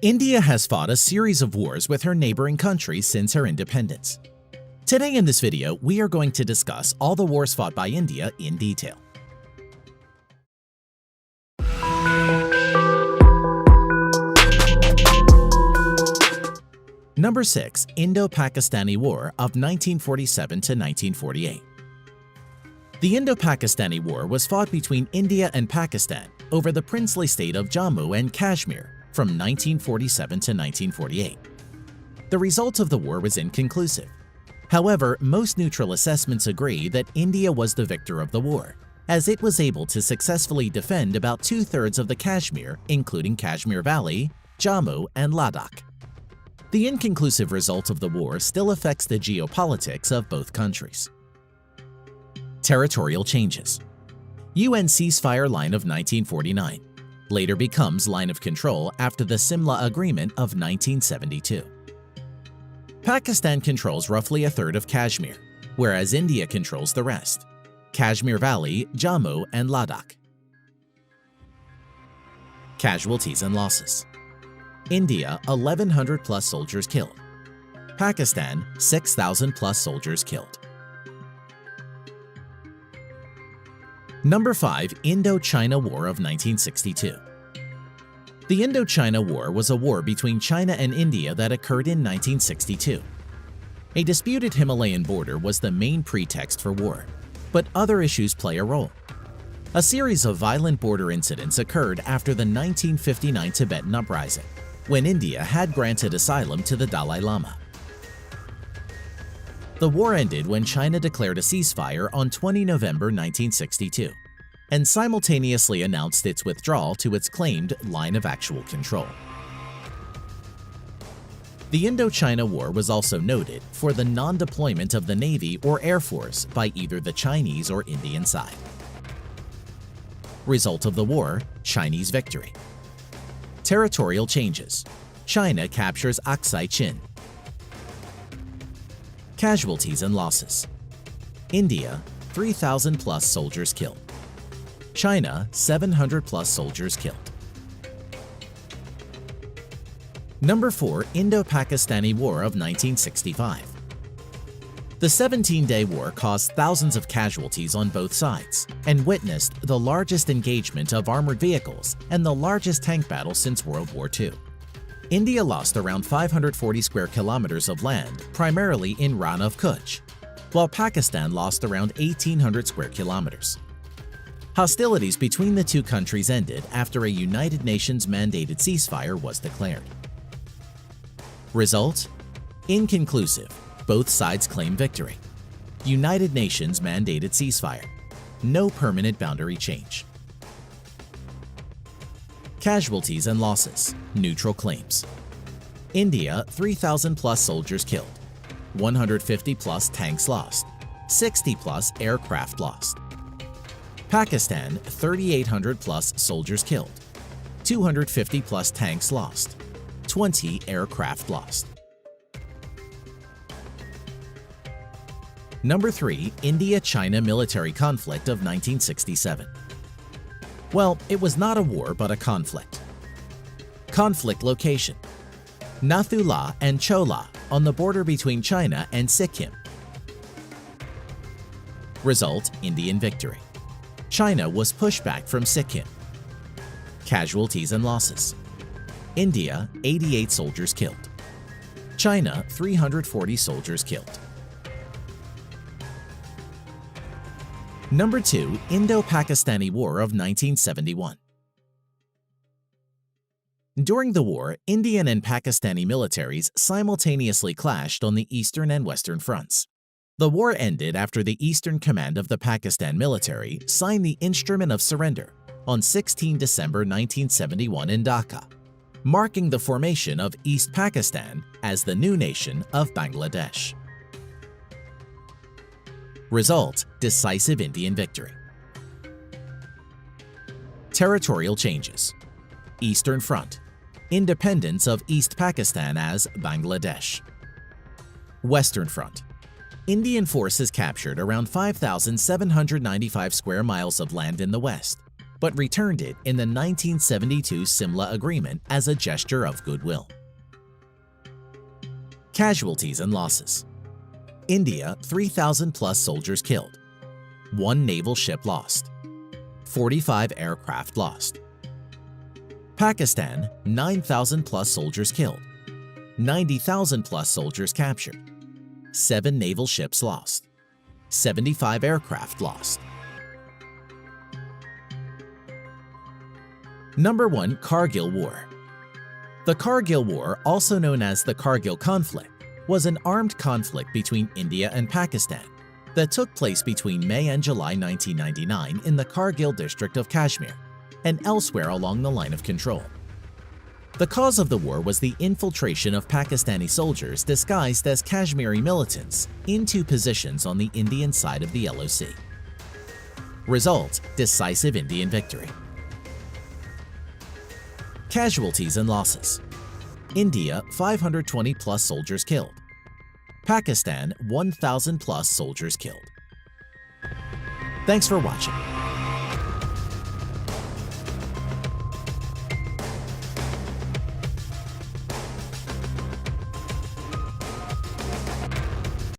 India has fought a series of wars with her neighboring countries since her independence. Today in this video, we are going to discuss all the wars fought by India in detail. Number 6. Indo-Pakistani War of 1947 to 1948. The Indo-Pakistani War was fought between India and Pakistan over the princely state of Jammu and Kashmir from 1947 to 1948. The result of the war was inconclusive. However, most neutral assessments agree that India was the victor of the war, as it was able to successfully defend about two-thirds of the Kashmir, including Kashmir Valley, Jammu, and Ladakh. The inconclusive result of the war still affects the geopolitics of both countries. Territorial changes. UN ceasefire line of 1949 later becomes line of control after the Simla Agreement of 1972. Pakistan controls roughly a third of Kashmir, whereas India controls the rest: Kashmir Valley, Jammu, and Ladakh. Casualties and losses. India, 1,100 plus soldiers killed. Pakistan, 6,000 plus soldiers killed. Number 5. Indo-China War of 1962. The Indo-China War was a war between China and India that occurred in 1962. A disputed Himalayan border was the main pretext for war, but other issues play a role. A series of violent border incidents occurred after the 1959 Tibetan Uprising, when India had granted asylum to the Dalai Lama. The war ended when China declared a ceasefire on 20 November 1962 and simultaneously announced its withdrawal to its claimed line of actual control. The Indo-China War was also noted for the non-deployment of the Navy or Air Force by either the Chinese or Indian side. Result of the war: Chinese victory. Territorial changes. China captures Aksai Chin. Casualties and losses. India, 3,000 plus soldiers killed. China, 700 plus soldiers killed. Number 4. Indo-Pakistani War of 1965. The 17-day war caused thousands of casualties on both sides and witnessed the largest engagement of armored vehicles and the largest tank battle since World War II. India lost around 540 square kilometers of land, primarily in Rann of Kutch, while Pakistan lost around 1,800 square kilometers. Hostilities between the two countries ended after a United Nations mandated ceasefire was declared. Result: inconclusive. Both sides claim victory. United Nations mandated ceasefire. No permanent boundary change. Casualties and losses. Neutral claims. India, 3,000 plus soldiers killed. 150 plus tanks lost. 60 plus aircraft lost. Pakistan, 3,800 plus soldiers killed. 250 plus tanks lost. 20 aircraft lost. Number 3. India-China military conflict of 1967. Well, it was not a war but a conflict. Conflict location: Nathula and Chola on the border between China and Sikkim. Result: Indian victory. China was pushed back from Sikkim. Casualties and losses. India, 88 soldiers killed. China, 340 soldiers killed. Number 2. Indo-Pakistani War of 1971. During the war, Indian and Pakistani militaries simultaneously clashed on the eastern and western fronts. The war ended after the Eastern Command of the Pakistan military signed the Instrument of Surrender on 16 December 1971 in Dhaka, marking the formation of East Pakistan as the new nation of Bangladesh. Result: decisive Indian victory. Territorial changes. Eastern Front: independence of East Pakistan as Bangladesh. Western Front: Indian forces captured around 5,795 square miles of land in the west, but returned it in the 1972 Simla Agreement as a gesture of goodwill. Casualties and losses. India, 3,000 plus soldiers killed. 1 naval ship lost. 45 aircraft lost. Pakistan, 9,000 plus soldiers killed. 90,000 plus soldiers captured. 7 naval ships lost. 75 aircraft lost. Number 1. Kargil War. The Kargil War, also known as the Kargil Conflict, was an armed conflict between India and Pakistan that took place between May and July 1999 in the Kargil district of Kashmir and elsewhere along the line of control. The cause of the war was the infiltration of Pakistani soldiers disguised as Kashmiri militants into positions on the Indian side of the LOC. Result: decisive Indian victory. Casualties and losses. India, 520 plus soldiers killed. Pakistan, 1,000 plus soldiers killed. Thanks for watching.